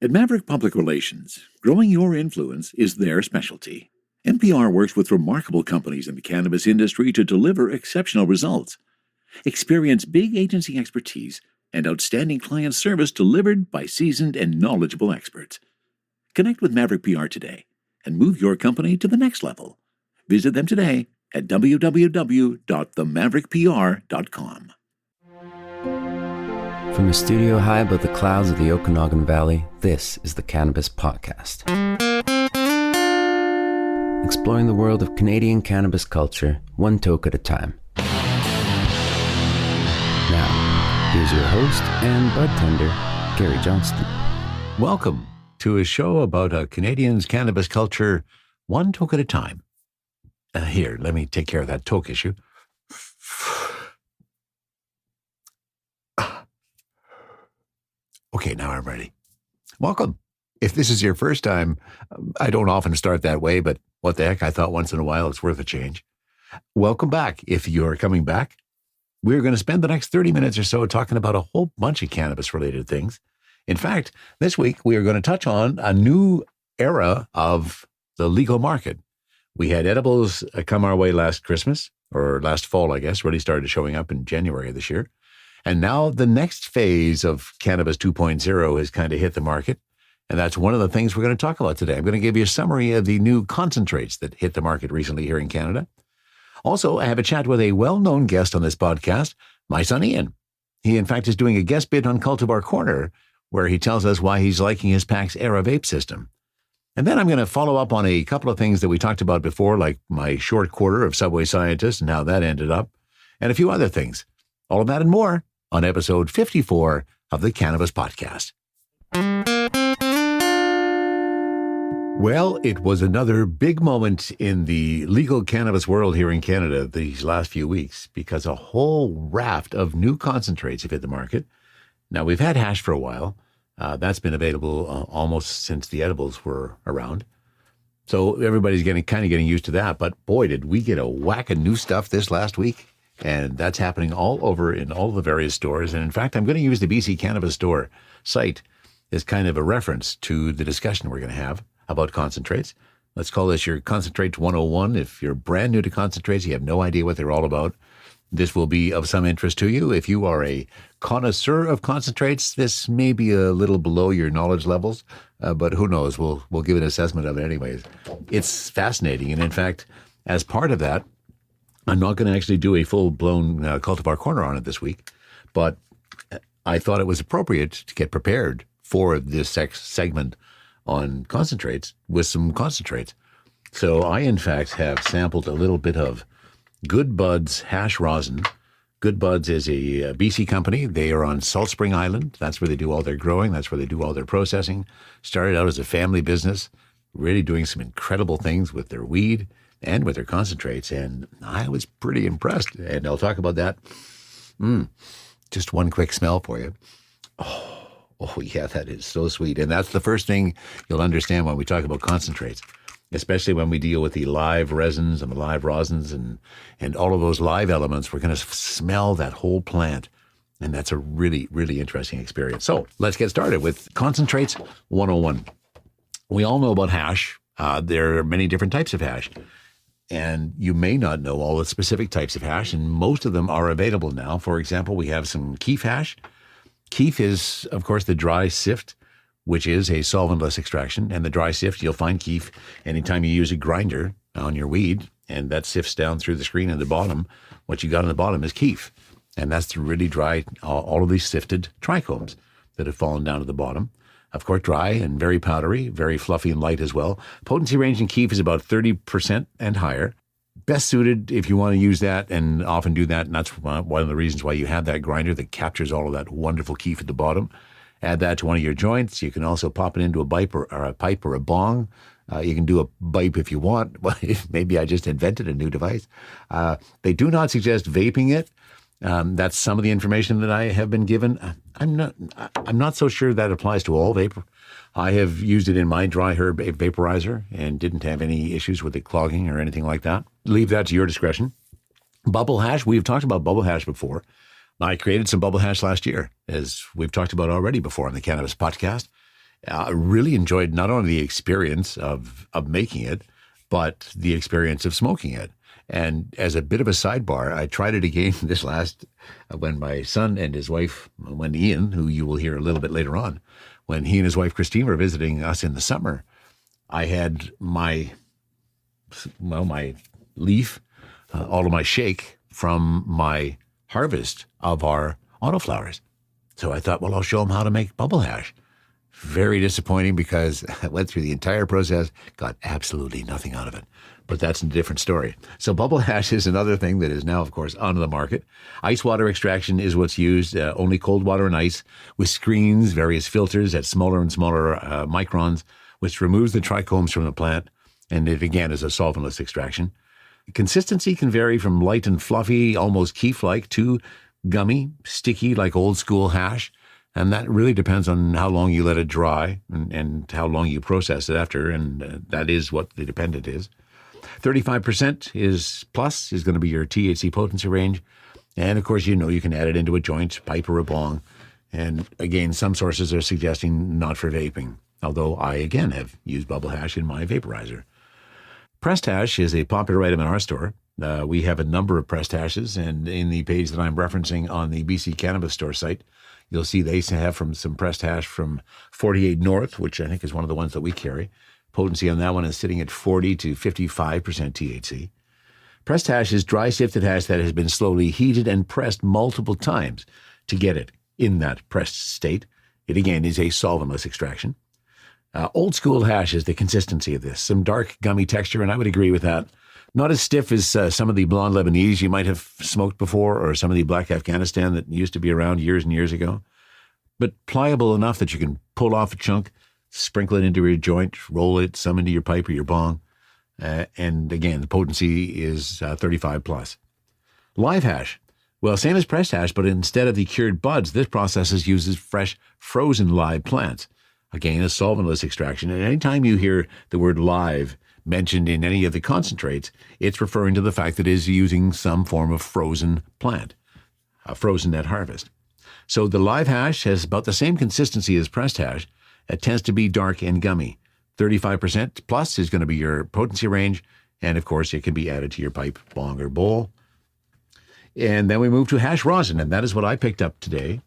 At Maverick Public Relations, growing your influence is their specialty. NPR works with remarkable companies in the cannabis industry to deliver exceptional results. Experience big agency expertise and outstanding client service delivered by seasoned and knowledgeable experts. Connect with Maverick PR today and move your company to the next level. Visit them today at www.themaverickpr.com. From a studio high above the clouds of the Okanagan Valley, this is the Cannabis Podcast. Exploring the world of Canadian cannabis culture, one toke at a time. Now, here's your host and bud tender, Gary Johnston. Welcome to a show about Canadians' cannabis culture, one toke at a time. Here, let me take care of that toke issue. Okay, now I'm ready. Welcome. If this is your first time, I don't often start that way, but what the heck, I thought once in a while it's worth a change. Welcome back. If you're coming back, we're going to spend the next 30 minutes or so talking about a whole bunch of cannabis-related things. In fact, this week we are going to touch on a new era of the legal market. We had edibles come our way last Christmas, or last fall, I guess, really started showing up in January of this year. And now the next phase of Cannabis 2.0 has kind of hit the market. And that's one of the things we're going to talk about today. I'm going to give you a summary of the new concentrates that hit the market recently here in Canada. Also, I have a chat with a well-known guest on this podcast, my son Ian. He, in fact, is doing a guest bit on Cultivar Corner, where he tells us why he's liking his Pax Era vape system. And then I'm going to follow up on a couple of things that we talked about before, like my short quarter of Subway Scientist and how that ended up, and a few other things. All of that and more on episode 54 of the Cannabis Podcast. Well, it was another big moment in the legal cannabis world here in Canada these last few weeks because a whole raft of new concentrates have hit the market. Now, we've had hash for a while. That's been available almost since the edibles were around. So everybody's getting used to that. But boy, did we get a whack of new stuff this last week. And that's happening all over in all the various stores. And in fact, I'm going to use the BC Cannabis Store site as kind of a reference to the discussion we're going to have about concentrates. Let's call this your Concentrates 101. If you're brand new to concentrates, you have no idea what they're all about, this will be of some interest to you. If you are a connoisseur of concentrates, this may be a little below your knowledge levels, but who knows? We'll give an assessment of it anyways. It's fascinating. And in fact, as part of that, I'm not going to actually do a full-blown Cultivar Corner on it this week, but I thought it was appropriate to get prepared for this segment on concentrates with some concentrates. So I, in fact, have sampled a little bit of Goodbuds hash rosin. Goodbuds is a BC company. They are on Salt Spring Island. That's where they do all their growing. That's where they do all their processing. Started out as a family business, really doing some incredible things with their weed and with their concentrates. And I was pretty impressed. And I'll talk about that. Just one quick smell for you. Oh, yeah, that is so sweet. And that's the first thing you'll understand when we talk about concentrates, especially when we deal with the live resins and the live rosins and all of those live elements. We're going to smell that whole plant. And that's a really, really interesting experience. So let's get started with Concentrates 101. We all know about hash. There are many different types of hash. And you may not know all the specific types of hash, and most of them are available now. For example, we have some keef hash. Keef is, of course, the dry sift, which is a solventless extraction. And the dry sift, you'll find keef anytime you use a grinder on your weed, and that sifts down through the screen at the bottom. What you got on the bottom is keef. And that's the really dry, all of these sifted trichomes that have fallen down to the bottom. Of course, dry and very powdery, very fluffy and light as well. Potency range in keef is about 30% and higher. Best suited if you want to use that, and often do that. And that's one of the reasons why you have that grinder that captures all of that wonderful keef at the bottom. Add that to one of your joints. You can also pop it into a pipe or a bong. You can do a pipe if you want. Maybe I just invented a new device. They do not suggest vaping it. That's some of the information that I have been given. I'm not so sure that applies to all vapor. I have used it in my dry herb vaporizer and didn't have any issues with it clogging or anything like that. Leave that to your discretion. Bubble hash. We've talked about bubble hash before. I created some bubble hash last year, as we've talked about already before on the Cannabis Podcast. I really enjoyed not only the experience of making it, but the experience of smoking it. And as a bit of a sidebar, I tried it again this last, when my son and his wife, when Ian, who you will hear a little bit later on, when he and his wife Christine were visiting us in the summer, I had my leaf, all of my shake from my harvest of our autoflowers. So I thought, well, I'll show them how to make bubble hash. Very disappointing because I went through the entire process, got absolutely nothing out of it. But that's a different story. So bubble hash is another thing that is now, of course, on the market. Ice water extraction is what's used, only cold water and ice with screens, various filters at smaller and smaller microns, which removes the trichomes from the plant. And it, again, is a solventless extraction. Consistency can vary from light and fluffy, almost keef-like, to gummy, sticky, like old school hash. And that really depends on how long you let it dry and how long you process it after. And that is what the dependent is. 35% is going to be your THC potency range. And of course, you can add it into a joint, pipe, or a bong. And again, some sources are suggesting not for vaping, although I, again, have used bubble hash in my vaporizer. Pressed hash is a popular item in our store. We have a number of pressed hashes, and in the page that I'm referencing on the BC Cannabis store site, you'll see they have some pressed hash from 48 North, which I think is one of the ones that we carry. Potency on that one is sitting at 40 to 55% THC. Pressed hash is dry sifted hash that has been slowly heated and pressed multiple times to get it in that pressed state. It again is a solventless extraction. Old school hash is the consistency of this. Some dark gummy texture, and I would agree with that. Not as stiff as some of the blonde Lebanese you might have smoked before, or some of the black Afghanistan that used to be around years and years ago, but pliable enough that you can pull off a chunk, sprinkle it into your joint, roll it, some into your pipe or your bong. And again, the potency is 35 plus. Live hash. Well, same as pressed hash, but instead of the cured buds, this process uses fresh, frozen live plants. Again, a solventless extraction. And anytime you hear the word live mentioned in any of the concentrates, it's referring to the fact that it is using some form of frozen plant, frozen at harvest. So the live hash has about the same consistency as pressed hash. It tends to be dark and gummy. 35% plus is going to be your potency range. And of course, it can be added to your pipe, bong, or bowl. And then we move to hash rosin. And that is what I picked up today,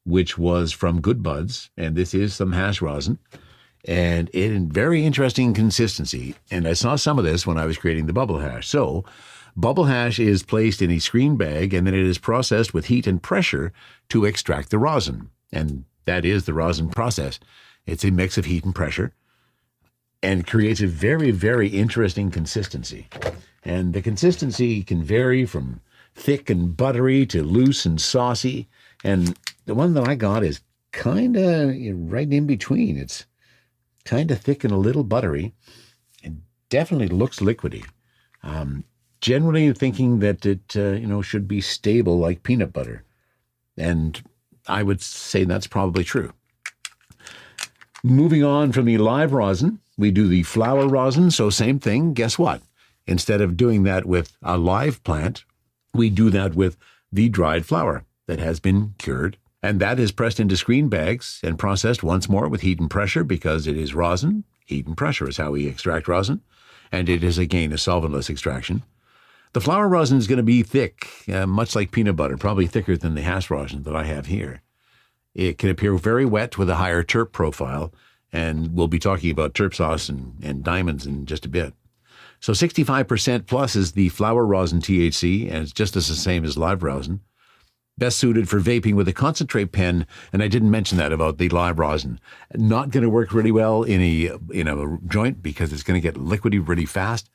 which was from Goodbuds. And this is some hash rosin. And in very interesting consistency. And I saw some of this when I was creating the bubble hash. So bubble hash is placed in a screen bag, and then it is processed with heat and pressure to extract the rosin. And that is the rosin process. It's a mix of heat and pressure and creates a very, very interesting consistency. And the consistency can vary from thick and buttery to loose and saucy. And the one that I got is kind of right in between. It's kind of thick and a little buttery. It definitely looks liquidy. Generally thinking that it should be stable like peanut butter. And I would say that's probably true. Moving on from the live rosin, we do the flower rosin. So same thing. Guess what? Instead of doing that with a live plant, we do that with the dried flower that has been cured. And that is pressed into screen bags and processed once more with heat and pressure because it is rosin. Heat and pressure is how we extract rosin. And it is, again, a solventless extraction. The flower rosin is going to be thick, much like peanut butter, probably thicker than the hash rosin that I have here. It can appear very wet with a higher terp profile, and we'll be talking about terp sauce and diamonds in just a bit. So 65% plus is the flower rosin THC, and it's just as the same as live rosin. Best suited for vaping with a concentrate pen, and I didn't mention that about the live rosin. Not going to work really well in a joint because it's going to get liquidy really fast,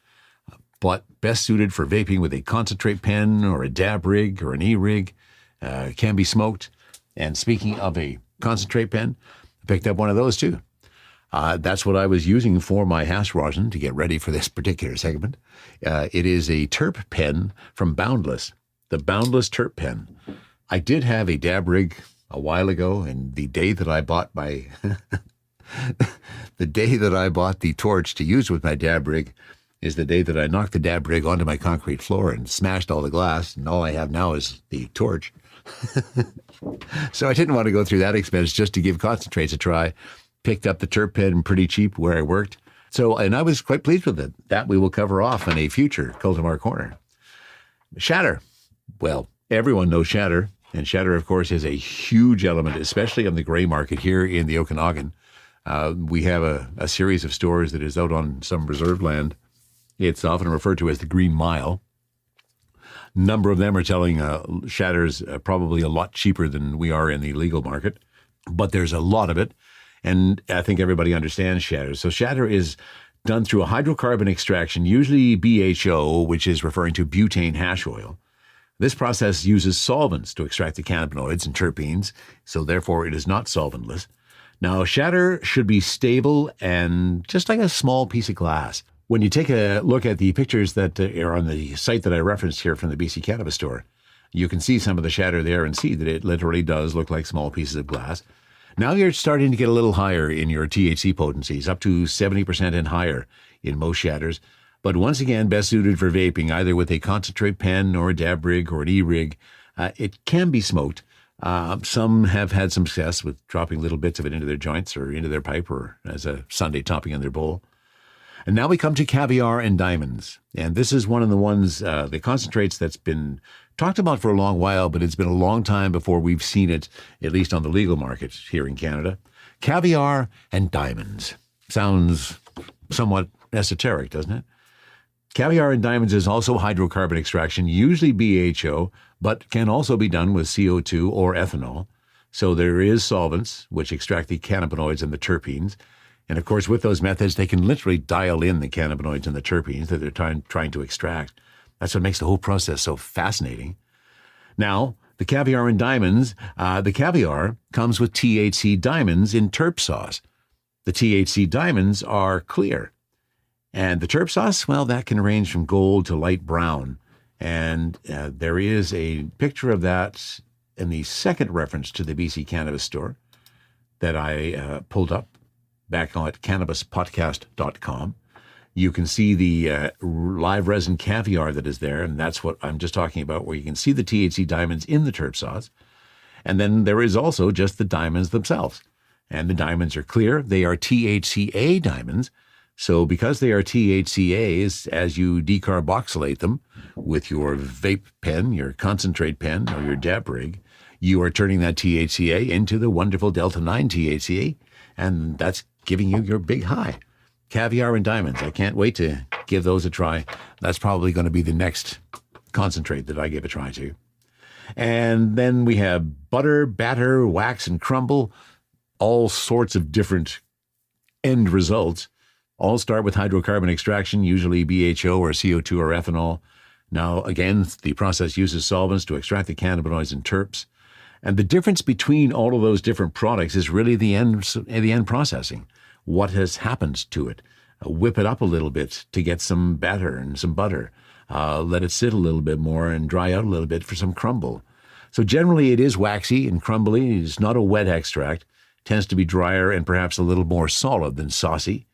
but best suited for vaping with a concentrate pen or a dab rig or an e-rig. Can be smoked. And speaking of a concentrate pen, I picked up one of those too. That's what I was using for my hash rosin to get ready for this particular segment. It is a terp pen from Boundless, the Boundless terp pen. I did have a dab rig a while ago, and the day that I bought the torch to use with my dab rig is the day that I knocked the dab rig onto my concrete floor and smashed all the glass, and all I have now is the torch. So I didn't want to go through that expense just to give concentrates a try. picked up the terp pen pretty cheap where I worked. So, and I was quite pleased with it. That we will cover off in a future Cultivar Corner. Shatter. Well, everyone knows shatter. And shatter, of course, is a huge element, especially on the gray market here in the Okanagan. We have a series of stores that is out on some reserve land. It's often referred to as the Green Mile. Number of them are selling shatters probably a lot cheaper than we are in the legal market, but there's a lot of it, and I think everybody understands shatter. So shatter is done through a hydrocarbon extraction, usually BHO, which is referring to butane hash oil. This process uses solvents to extract the cannabinoids and terpenes, so therefore it is not solventless. Now, shatter should be stable and just like a small piece of glass. When you take a look at the pictures that are on the site that I referenced here from the BC Cannabis store, you can see some of the shatter there and see that it literally does look like small pieces of glass. Now you're starting to get a little higher in your THC potencies, up to 70% and higher in most shatters. But once again, best suited for vaping, either with a concentrate pen or a dab rig or an e-rig. It can be smoked. Some have had some success with dropping little bits of it into their joints or into their pipe or as a sundae topping in their bowl. And now we come to Caviar and Diamonds. And this is one of the ones, the concentrates that's been talked about for a long while, but it's been a long time before we've seen it, at least on the legal market here in Canada. Caviar and Diamonds. Sounds somewhat esoteric, doesn't it? Caviar and Diamonds is also hydrocarbon extraction, usually BHO, but can also be done with CO2 or ethanol. So there is solvents, which extract the cannabinoids and the terpenes. And of course, with those methods, they can literally dial in the cannabinoids and the terpenes that they're trying to extract. That's what makes the whole process so fascinating. Now, the Caviar and Diamonds, the Caviar comes with THC diamonds in terp sauce. The THC diamonds are clear. And the terp sauce, well, that can range from gold to light brown. And there is a picture of that in the second reference to the BC Cannabis store that I pulled up back on at cannabispodcast.com. You can see the live resin caviar that is there, and that's what I'm just talking about, where you can see the THC diamonds in the terp sauce. And then there is also just the diamonds themselves. And the diamonds are clear. They are THCA diamonds. So because they are THCAs, as you decarboxylate them with your vape pen, your concentrate pen, or your dab rig, you are turning that THCA into the wonderful Delta-9 THCA, and that's giving you your big high. Caviar and Diamonds. I can't wait to give those a try. That's probably going to be the next concentrate that I give a try to. And then we have butter, batter, wax, and crumble. All sorts of different end results. All start with hydrocarbon extraction, usually BHO or CO2 or ethanol. Now, again, the process uses solvents to extract the cannabinoids and terps. And the difference between all of those different products is really the end processing. What has happened to it? Whip it up a little bit to get some batter and some butter. Let it sit a little bit more and dry out a little bit for some crumble. So generally it is waxy and crumbly. It's not a wet extract. Tends to be drier and perhaps a little more solid than saucy.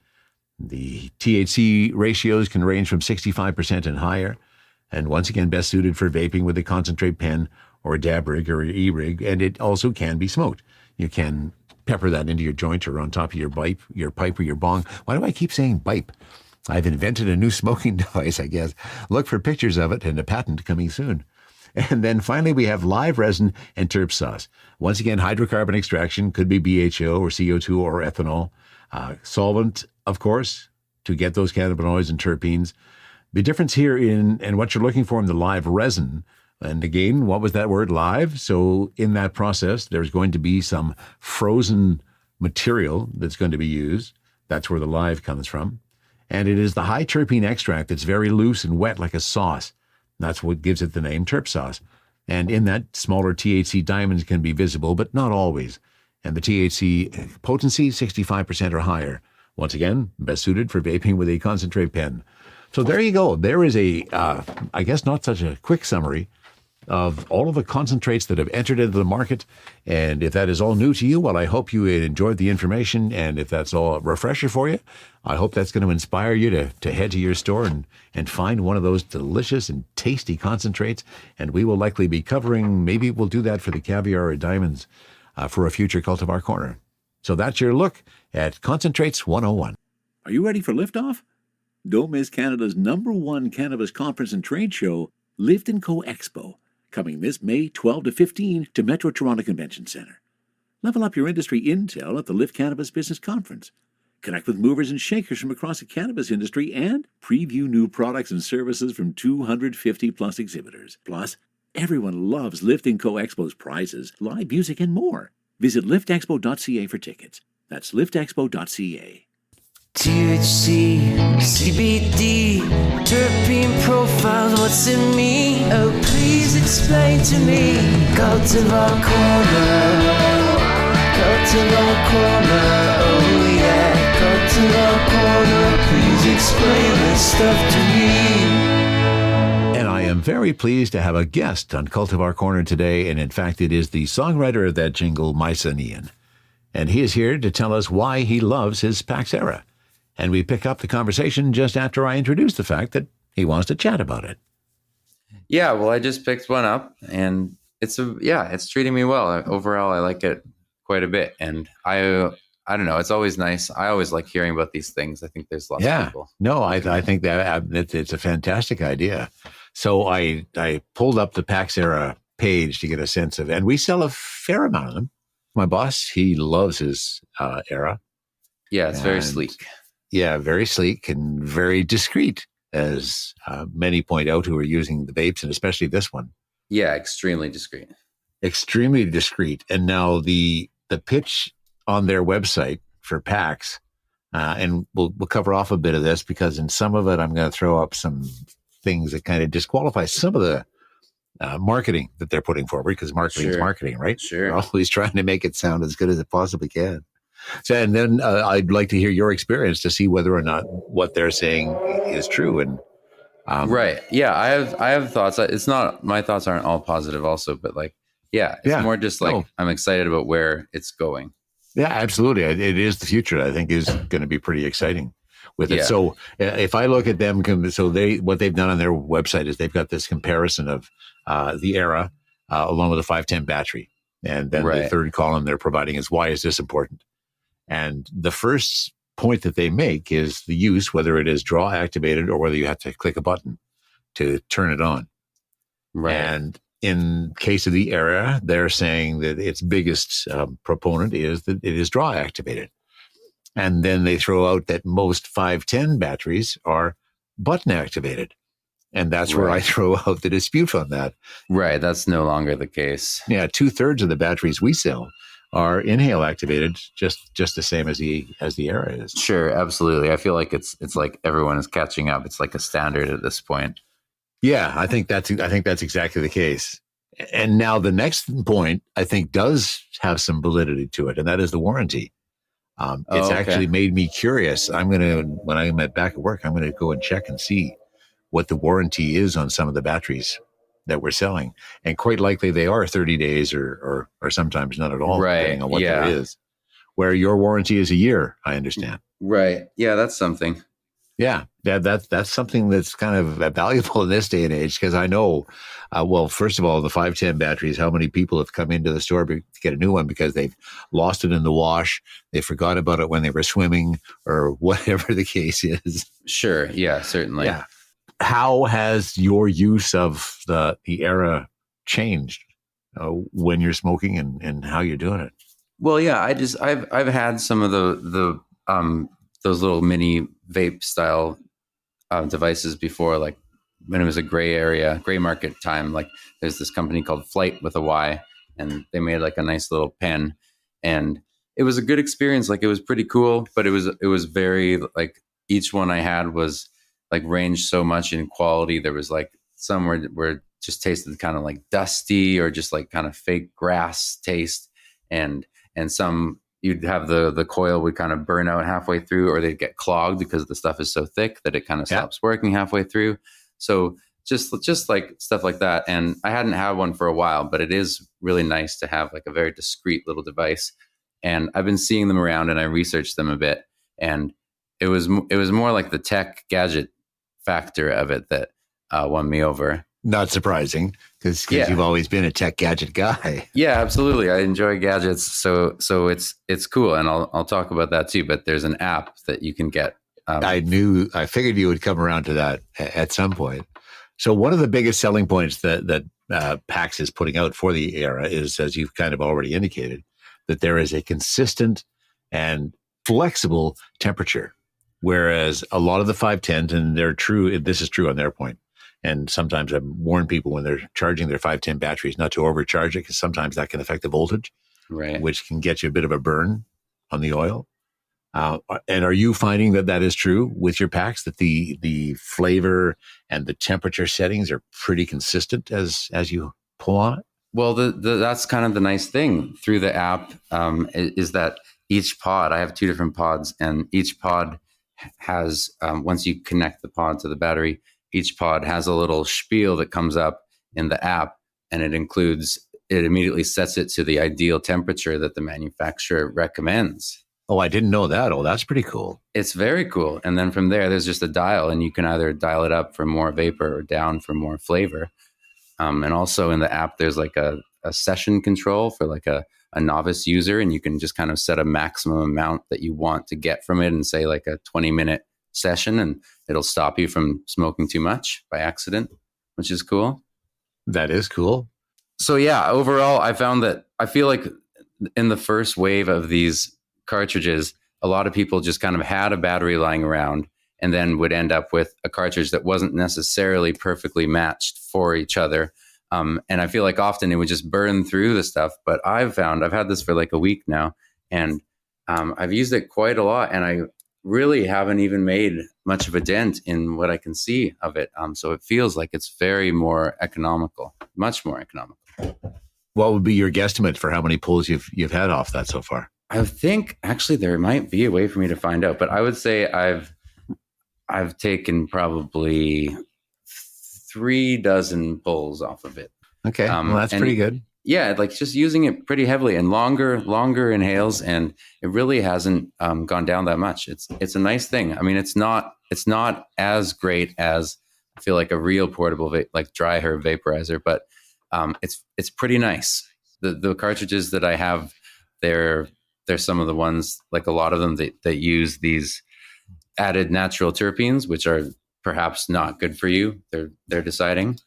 The THC ratios can range from 65% and higher. And once again, best suited for vaping with a concentrate pen or a dab rig or an e-rig. And it also can be smoked. You can pepper that into your joint or on top of your pipe or your bong. Why do I keep saying pipe? I've invented a new smoking device, I guess. Look for pictures of it and a patent coming soon. And then finally, we have live resin and terp sauce. Once again, hydrocarbon extraction could be BHO or CO2 or ethanol. Solvent, of course, to get those cannabinoids and terpenes. The difference here and what you're looking for in the live resin, and again, what was that word, live? So in that process, there's going to be some frozen material that's going to be used. That's where the live comes from. And it is the high terpene extract that's very loose and wet like a sauce. That's what gives it the name terp sauce. And in that, smaller THC diamonds can be visible, but not always. And the THC potency, 65% or higher. Once again, best suited for vaping with a concentrate pen. So there you go. There is I guess not such a quick summary of all of the concentrates that have entered into the market. And if that is all new to you, well, I hope you enjoyed the information. And if that's all a refresher for you, I hope that's going to inspire you to head to your store and find one of those delicious and tasty concentrates. And we will likely be covering, maybe we'll do that for the Caviar or Diamonds for a future Cultivar Corner. So that's your look at Concentrates 101. Are you ready for liftoff? Don't miss Canada's #1 cannabis conference and trade show, Lift & Co Expo, coming this May 12 to 15 to Metro Toronto Convention Centre. Level up your industry intel at the Lift Cannabis Business Conference. Connect with movers and shakers from across the cannabis industry and preview new products and services from 250 plus exhibitors. Plus, everyone loves Lift & Co Expo's prizes, live music, and more. Visit liftexpo.ca for tickets. That's liftexpo.ca. THC, CBD, terpene profiles, what's in me? Oh, please explain to me. Cultivar Corner, Cultivar Corner, oh yeah. Cultivar Corner, please explain this stuff to me. And I am very pleased to have a guest on Cultivar Corner today, and in fact, it is the songwriter of that jingle, my son Ian. And he is here to tell us why he loves his Pax Era. And we pick up the conversation just after I introduce the fact that he wants to chat about it. Yeah, well, I just picked one up, and it's treating me well. Overall, I like it quite a bit, and I don't know. It's always nice. I always like hearing about these things. I think there's lots of people. No, I think that it's a fantastic idea. So I pulled up the Pax Era page to get a sense of, and we sell a fair amount of them. My boss, he loves his Era. Yeah, it's very sleek. Yeah, very sleek and very discreet, as many point out who are using the vapes, and especially this one. Yeah, extremely discreet. Extremely discreet. And now the pitch on their website for PAX, and we'll cover off a bit of this because in some of it I'm going to throw up some things that kind of disqualify some of the marketing that they're putting forward, because marketing is marketing, right? Sure. They're always trying to make it sound as good as it possibly can. So, and then I'd like to hear your experience to see whether or not what they're saying is true. And right, yeah, I have thoughts. It's not, my thoughts aren't all positive, also, but it's more just like I'm excited about where it's going. Yeah, absolutely. It is the future. I think is going to be pretty exciting with it. Yeah. So if I look at them, what they've done on their website is they've got this comparison of the Era along with a 510 battery, and then the third column they're providing is why is this important. And the first point that they make is the use, whether it is draw activated or whether you have to click a button to turn it on. Right. And in case of the Era, they're saying that its biggest proponent is that it is draw activated. And then they throw out that most 510 batteries are button activated. And that's where I throw out the dispute on that. Right. That's no longer the case. Yeah. 2/3 of the batteries we sell are inhale activated, just the same as the Era is. Sure, absolutely. I feel like it's like everyone is catching up. It's like a standard at this point. Yeah, I think that's exactly the case. And now the next point I think does have some validity to it, and that is the warranty. It's actually made me curious. When I'm back at work, I'm gonna go and check and see what the warranty is on some of the batteries that we're selling, and quite likely they are 30 days or sometimes not at all, depending on what there is. Where your warranty is a year, I understand. Right. Yeah, that's something. Yeah, that's something that's kind of valuable in this day and age, because I know, first of all, the 510 batteries, how many people have come into the store to get a new one because they've lost it in the wash, they forgot about it when they were swimming, or whatever the case is. Sure. Yeah, certainly. Yeah. How has your use of the Era changed when you're smoking and how you're doing it? Well, yeah, I've had some of the those little mini vape style devices before, like when it was a gray market time. Like there's this company called Flight with a Y, and they made like a nice little pen, and it was a good experience. Like it was pretty cool, but it was very like each one I had was like ranged so much in quality. There was like some where it just tasted kind of like dusty or just like kind of fake grass taste, and some you'd have the coil would kind of burn out halfway through, or they'd get clogged because the stuff is so thick that it kind of stops working halfway through. So just like stuff like that. And I hadn't had one for a while, but it is really nice to have like a very discreet little device. And I've been seeing them around, and I researched them a bit, and it was more like the tech gadget factor of it that won me over. Not surprising because Yeah. you've always been a tech gadget guy. Yeah, absolutely. I enjoy gadgets, so it's cool, and I'll talk about that too. But there's an app that you can get. I figured you would come around to that at some point. So one of the biggest selling points that Pax is putting out for the Era is, as you've kind of already indicated, that there is a consistent and flexible temperature, whereas a lot of the 510s, and this is true on their point. And sometimes I warn people when they're charging their 510 batteries not to overcharge it, because sometimes that can affect the voltage, Right. which can get you a bit of a burn on the oil. And are you finding that is true with your packs, that the flavor and the temperature settings are pretty consistent as you pull on it? Well, that's kind of the nice thing through the app, is that each pod, I have 2 different pods, and each pod has, once you connect the pod to the battery, each pod has a little spiel that comes up in the app, and it immediately sets it to the ideal temperature that the manufacturer recommends. Oh, I didn't know that. Oh, that's pretty cool. It's very cool. And then from there, there's just a dial, and you can either dial it up for more vapor or down for more flavor. And also in the app, there's like a session control for like a novice user, and you can just kind of set a maximum amount that you want to get from it, and say like a 20-minute session, and it'll stop you from smoking too much by accident, which is cool. That is cool. So yeah, overall, I found that I feel like in the first wave of these cartridges, a lot of people just kind of had a battery lying around and then would end up with a cartridge that wasn't necessarily perfectly matched for each other. And I feel like often it would just burn through the stuff. But I've had this for like a week now, and I've used it quite a lot, and I really haven't even made much of a dent in what I can see of it. So it feels like it's very more economical, much more economical. What would be your guesstimate for how many pulls you've had off that so far? I think actually there might be a way for me to find out, but I would say I've taken probably 3 dozen pulls off of it. Okay, well, that's pretty good. Yeah, like just using it pretty heavily and longer inhales, and it really hasn't gone down that much. It's a nice thing. I mean, it's not as great as, I feel like, a real portable like dry herb vaporizer, but it's pretty nice. The cartridges that I have, they're some of the ones, like a lot of them that use these added natural terpenes, which are perhaps not good for you. They're deciding.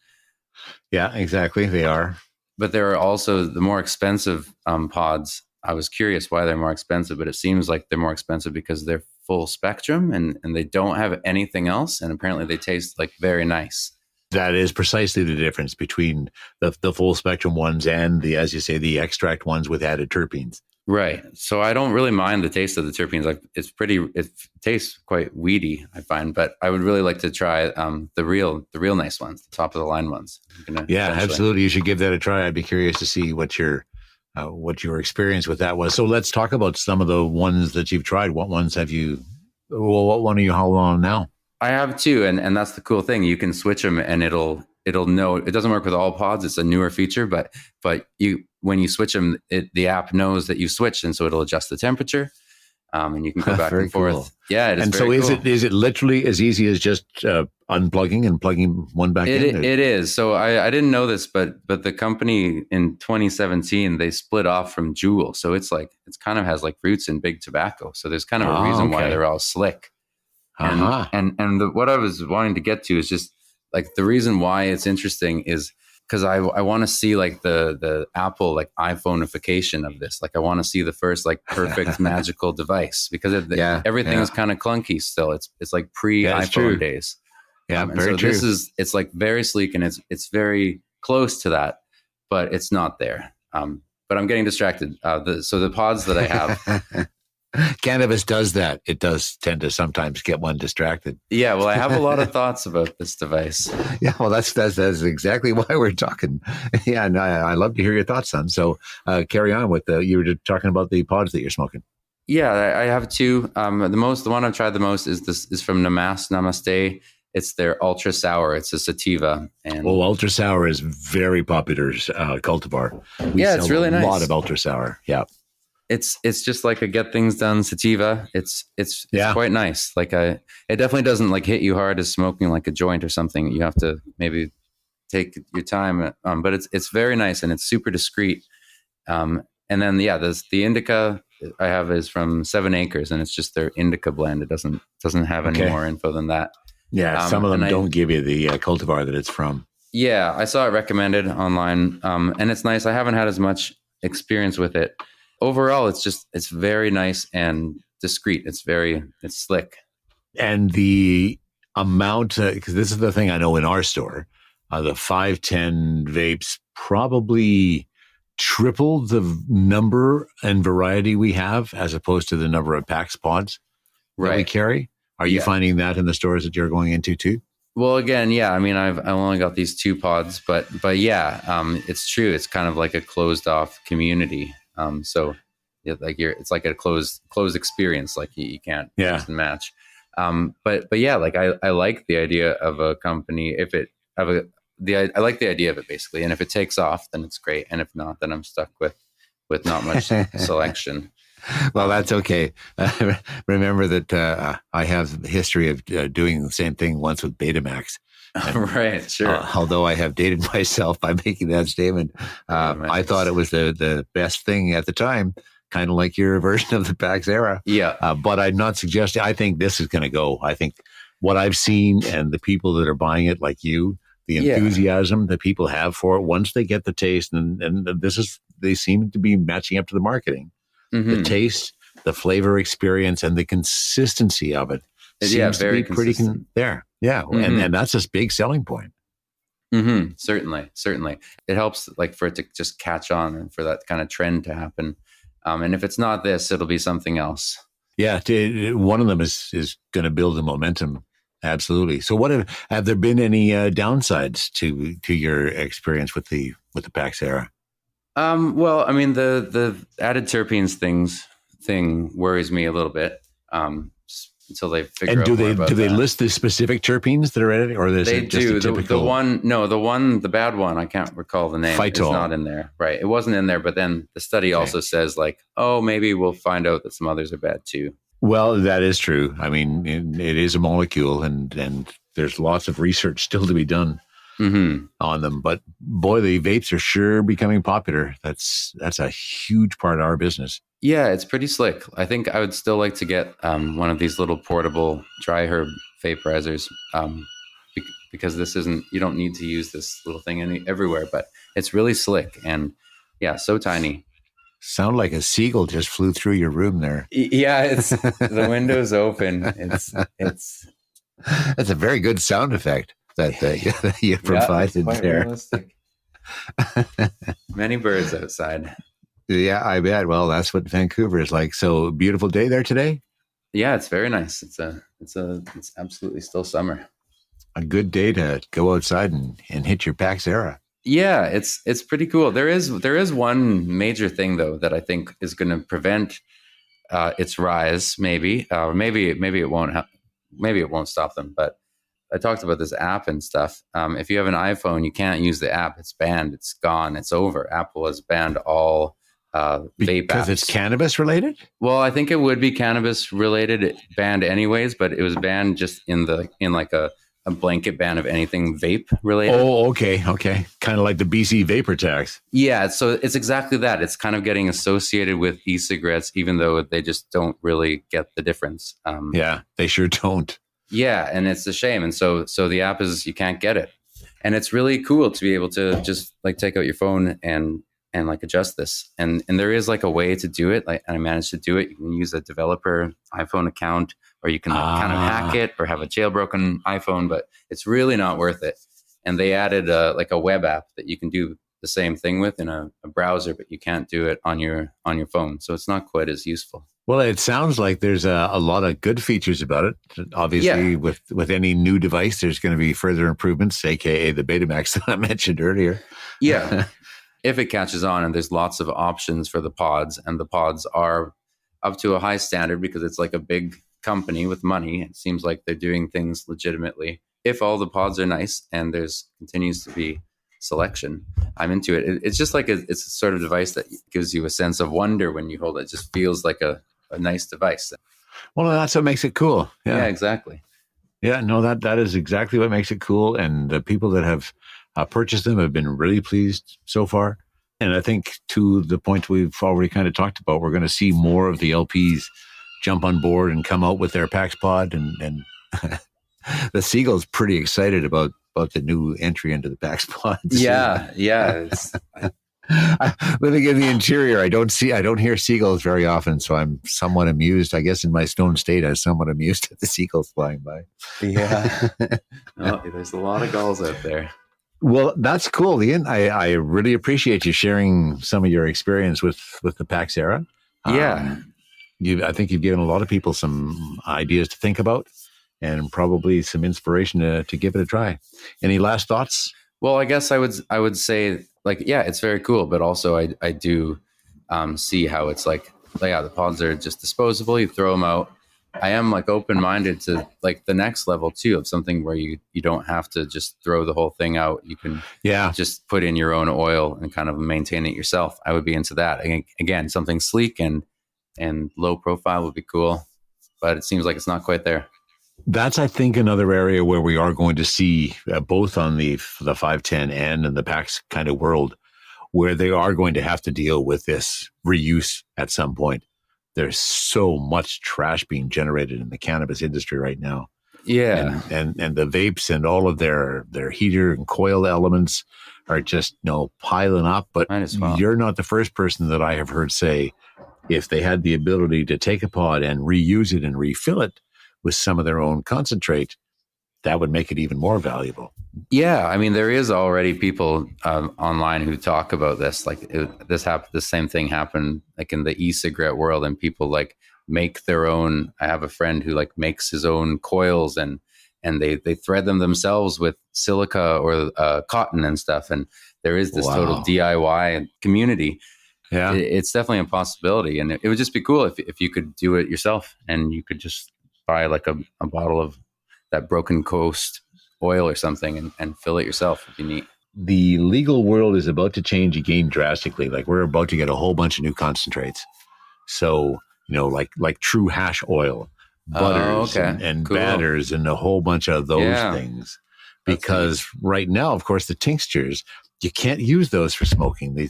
Yeah, exactly. They are. But there are also the more expensive pods. I was curious why they're more expensive, but it seems like they're more expensive because they're full spectrum and they don't have anything else. And apparently they taste like very nice. That is precisely the difference between the full spectrum ones and the, as you say, the extract ones with added terpenes. Right. So I don't really mind the taste of the terpenes. Like it tastes quite weedy, I find, but I would really like to try the real nice ones, the top of the line ones. Yeah, absolutely. You should give that a try. I'd be curious to see what your experience with that was. So let's talk about some of the ones that you've tried. What ones have you? Well, what one are you hauling on now? I have 2, and that's the cool thing. You can switch them, and it'll know. It doesn't work with all pods. It's a newer feature, but when you switch them, the app knows that you switched, and so it'll adjust the temperature, and you can go back and forth. Cool. Yeah, it is. And so is it literally as easy as just unplugging and plugging one back in? It is. So I didn't know this, but the company in 2017 they split off from Juul, so it's kind of has like roots in big tobacco. So there's kind of a reason why they're all slick. And what I was wanting to get to is just like the reason why it's interesting is because I want to see like the Apple like iPhoneification of this. Like I want to see the first like perfect magical device, because everything is kind of clunky still. It's like pre-iPhone days. Yeah, very so true. It's like very sleek, and it's very close to that, but it's not there. But I'm getting distracted. So the pods that I have. Cannabis does that. It does tend to sometimes get one distracted. Yeah, well, I have a lot of thoughts about this device. Yeah, well, that's exactly why we're talking. Yeah, and I love to hear your thoughts, son. So carry on with you were talking about the pods that you're smoking. Yeah, I have 2. The one I've tried the most is from Namaste. It's their Ultra Sour. It's a sativa. And Ultra Sour is very popular. Cultivar. It's really nice. A lot of Ultra Sour. Yeah. It's just like a get things done sativa. It's quite nice. Like it definitely doesn't like hit you hard as smoking like a joint or something. You have to maybe take your time. But it's very nice and it's super discreet. And then there's the indica I have is from 7 Acres, and it's just their indica blend. It doesn't have any more info than that. Yeah, some of them don't give you the cultivar that it's from. Yeah, I saw it recommended online, and it's nice. I haven't had as much experience with it. Overall, it's very nice and discreet. It's slick. And the amount, because this is the thing I know in our store, the 510 vapes probably tripled the number and variety we have as opposed to the number of Pax pods that we carry. Are you finding that in the stores that you're going into too? Well, again, yeah. I mean, I've only got these 2 pods, but yeah, it's true. It's kind of like a closed off community. So it's like a closed experience. Like you can't mix and match. But yeah, like I like the idea of a company. I like the idea of it basically. And if it takes off, then it's great. And if not, then I'm stuck with not much selection. Well, that's okay. Remember that I have the history of doing the same thing once with Betamax. Right, sure. Although I have dated myself by making that statement, I thought it was the best thing at the time, kind of like your version of the Pax Era. Yeah. But I'm not suggesting, I think this is going to go. I think what I've seen and the people that are buying it like you, the enthusiasm that people have for it, once they get the taste, and they seem to be matching up to the marketing. Mm-hmm. The taste, the flavor experience, and the consistency of it seems to be pretty there. Yeah, mm-hmm. and that's a big selling point. Mm-hmm. Certainly, it helps like for it to just catch on and for that kind of trend to happen. And if it's not this, it'll be something else. Yeah, one of them is going to build the momentum. Absolutely. So, what have there been any downsides to your experience with the Pax Era? Well, I mean, the added terpenes thing worries me a little bit. Until they figure out more about do they that. list the specific terpenes that are added, or is it just a typical? The bad one, I can't recall the name. Phytol. It's not in there, right? It wasn't in there, but then the study also says like, oh, maybe we'll find out that some others are bad too. Well, that is true. I mean, it is a molecule, and there's lots of research still to be done. Mm-hmm. On them, but boy, the vapes are sure becoming popular. That's a huge part of our business. Yeah, it's pretty slick. I think I would still like to get one of these little portable dry herb vaporizers because you don't need to use this little thing everywhere, but it's really slick and so tiny. Sound like a seagull just flew through your room there. Yeah, it's the window's open. It's a very good sound effect that you provided there. Realistic. Many birds outside. Yeah, I bet. Well, that's what Vancouver is like. So beautiful day there today. Yeah, it's very nice. It's absolutely still summer. A good day to go outside and hit your Pax Era. Yeah, it's pretty cool. There is one major thing though that I think is going to prevent its rise. Maybe it won't stop them, but. I talked about this app and stuff. If you have an iPhone, you can't use the app. It's banned. It's gone. It's over. Apple has banned all vape apps. Because it's cannabis related? Well, I think it would be cannabis related. It banned anyways, but it was banned just in like a blanket ban of anything vape related. Oh, okay. Kind of like the BC vapor tax. Yeah, so it's exactly that. It's kind of getting associated with e-cigarettes, even though they just don't really get the difference. Yeah, they sure don't. Yeah, and it's a shame. And so the app you can't get it. And it's really cool to be able to just like take out your phone and like adjust this. And there is like a way to do it. Like, and I managed to do it. You can use a developer iPhone account, or you can kind of hack it or have a jailbroken iPhone, but it's really not worth it. And they added like a web app that you can do the same thing with in a browser, but you can't do it on your phone. So it's not quite as useful. Well, it sounds like there's a lot of good features about it. Obviously, with any new device, there's going to be further improvements, aka the Betamax that I mentioned earlier. Yeah, if it catches on, and there's lots of options for the pods, and the pods are up to a high standard because it's like a big company with money. It seems like they're doing things legitimately. If all the pods are nice and there's continues to be selection, I'm into it. It's just like it's a sort of device that gives you a sense of wonder when you hold it. It just feels like a nice device. Well, that's what makes it cool. Yeah, exactly. Yeah, no, that is exactly what makes it cool. And the people that have purchased them, have been really pleased so far. And I think to the point we've already kind of talked about, we're going to see more of the LPs jump on board and come out with their Pax Pod. And the Seagull's pretty excited about the new entry into the Pax Pod. Yeah. Living in the interior, I don't hear seagulls very often, so I'm somewhat amused. I guess in my stone state, I'm somewhat amused at the seagulls flying by. Yeah. There's a lot of gulls out there. Well, that's cool, Ian. I really appreciate you sharing some of your experience with the Pax Era. Yeah. I think you've given a lot of people some ideas to think about and probably some inspiration to give it a try. Any last thoughts? Well, I guess I would say, like, yeah, it's very cool, but also I do see how it's like, yeah, the pods are just disposable. You throw them out. I am like open-minded to like the next level too, of something where you don't have to just throw the whole thing out. You can just put in your own oil and kind of maintain it yourself. I would be into that. Again, something sleek and low profile would be cool, but it seems like it's not quite there. That's, I think, another area where we are going to see both on the 510 and in the Pax kind of world, where they are going to have to deal with this reuse at some point. There's so much trash being generated in the cannabis industry right now. Yeah. And the vapes and all of their heater and coil elements are just, piling up. But you're not the first person that I have heard say, if they had the ability to take a pod and reuse it and refill it with some of their own concentrate, that would make it even more valuable. Yeah, I mean, there is already people online who talk about this. Like the same thing happened like in the e-cigarette world, and people like make their own. I have a friend who like makes his own coils, and they thread them themselves with silica or cotton and stuff. And there is this total DIY community. Yeah, it's definitely a possibility, and it would just be cool if you could do it yourself, and you could just buy like a bottle of that Broken Coast oil or something and fill it yourself. It'd be neat. The legal world is about to change again drastically. Like we're about to get a whole bunch of new concentrates. So, like true hash oil, butters and cool. batters and a whole bunch of those things. Because right now, of course, the tinctures, you can't use those for smoking.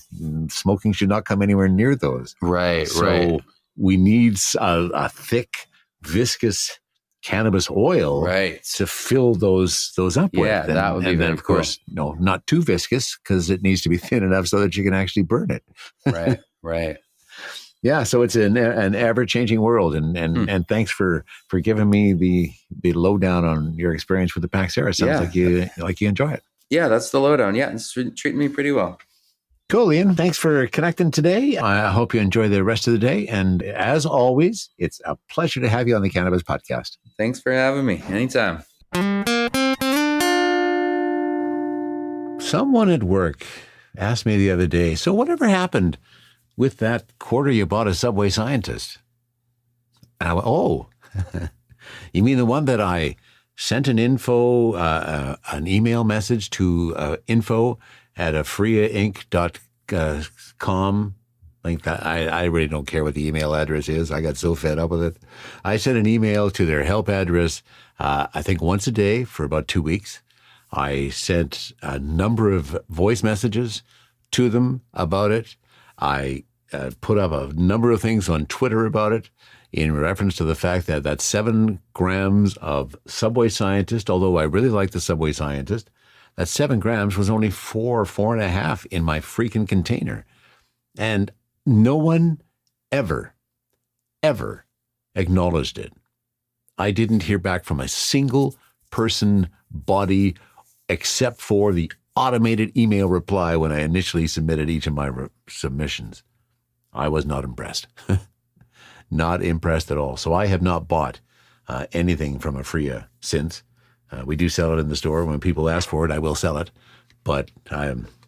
Smoking should not come anywhere near those. Right, so we need a thick, viscous cannabis oil to fill those up with. Yeah, that would be very of course, not too viscous because it needs to be thin enough so that you can actually burn it. Right. Yeah, so it's an ever-changing world, and thanks for giving me the lowdown on your experience with the Pax Era. Sounds like you enjoy it. Yeah, that's the lowdown. Yeah, it's treating me pretty well. Cool, Ian. Thanks for connecting today. I hope you enjoy the rest of the day. And as always, it's a pleasure to have you on the Cannabis Podcast. Thanks for having me. Anytime. Someone at work asked me the other day, so whatever happened with that quarter you bought a Subway Scientist? And I went, you mean the one that I sent an email message to info@afriainc.com. Like that, I really don't care what the email address is. I got so fed up with it. I sent an email to their help address, I think once a day for about 2 weeks. I sent a number of voice messages to them about it. I put up a number of things on Twitter about it in reference to the fact that 7 grams of Subway Scientist, although I really like the Subway Scientist, that 7 grams was only 4.5 in my freaking container. And no one ever acknowledged it. I didn't hear back from a single person body except for the automated email reply when I initially submitted each of my submissions. I was not impressed. Not impressed at all. So I have not bought anything from Afria since. We do sell it in the store. When people ask for it, I will sell it. But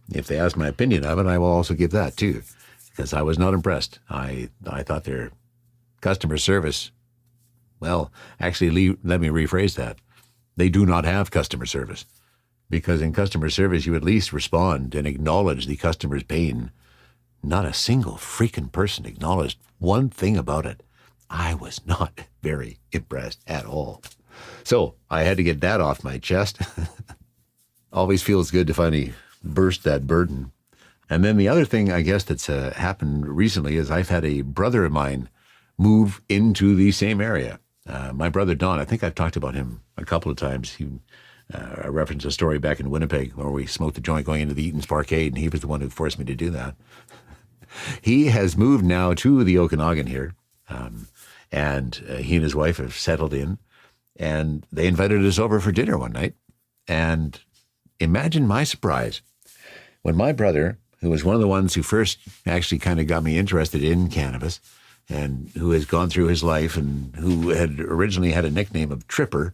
if they ask my opinion of it, I will also give that too, because I was not impressed. I thought their customer service, well, actually, let me rephrase that. They do not have customer service, because in customer service, you at least respond and acknowledge the customer's pain. Not a single freaking person acknowledged one thing about it. I was not very impressed at all. So I had to get that off my chest. Always feels good to finally burst that burden. And then the other thing, I guess, that's happened recently is I've had a brother of mine move into the same area. My brother, Don, I think I've talked about him a couple of times. I referenced a story back in Winnipeg where we smoked a joint going into the Eaton's Parkade, and he was the one who forced me to do that. He has moved now to the Okanagan here, and he and his wife have settled in, and they invited us over for dinner one night. And imagine my surprise when my brother, who was one of the ones who first actually kind of got me interested in cannabis, and who has gone through his life and who had originally had a nickname of Tripper,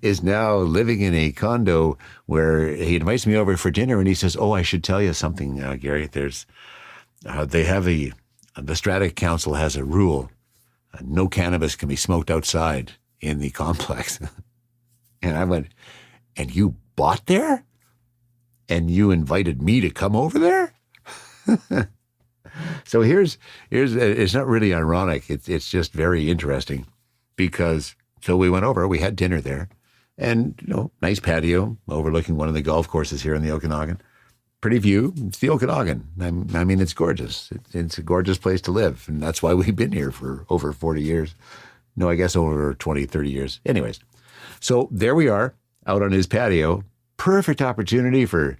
is now living in a condo where he invites me over for dinner, and he says, "Oh, I should tell you something, Gary. There's, they have the Strata Council has a rule: no cannabis can be smoked outside in the complex." And I went, "And you bought there? And you invited me to come over there?" So here's it's not really ironic. It's just very interesting because so we went over, we had dinner there, and nice patio overlooking one of the golf courses here in the Okanagan. Pretty view. It's the Okanagan. I mean, it's gorgeous. It's a gorgeous place to live, and that's why we've been here for over 40 years. No, I guess over 20, 30 years. Anyways, so there we are out on his patio. Perfect opportunity for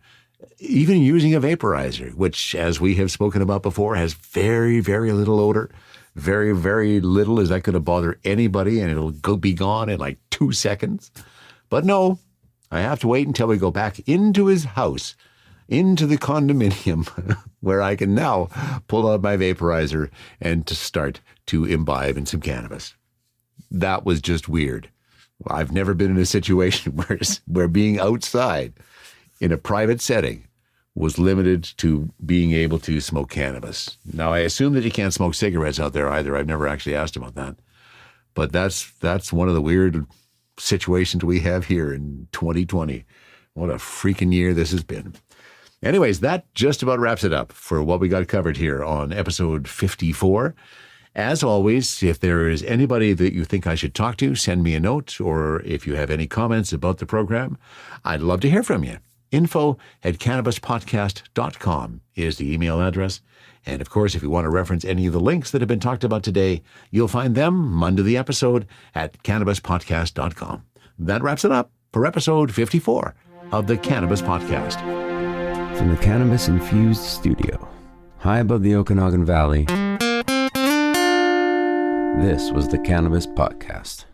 even using a vaporizer, which, as we have spoken about before, has very, very little odor. Very, very little is that going to bother anybody, and it'll be gone in like 2 seconds. But no, I have to wait until we go back into his house, into the condominium, where I can now pull out my vaporizer and to start to imbibe in some cannabis. That was just weird. I've never been in a situation where being outside in a private setting was limited to being able to smoke cannabis. Now, I assume that you can't smoke cigarettes out there either. I've never actually asked about that. But that's one of the weird situations we have here in 2020. What a freaking year this has been. Anyways, that just about wraps it up for what we got covered here on episode 54. As always, if there is anybody that you think I should talk to, send me a note, or if you have any comments about the program, I'd love to hear from you. info@cannabispodcast.com is the email address. And of course, if you want to reference any of the links that have been talked about today, you'll find them under the episode at cannabispodcast.com. That wraps it up for episode 54 of the Cannabis Podcast. From the cannabis-infused studio, high above the Okanagan Valley, this was the Cannabis Podcast.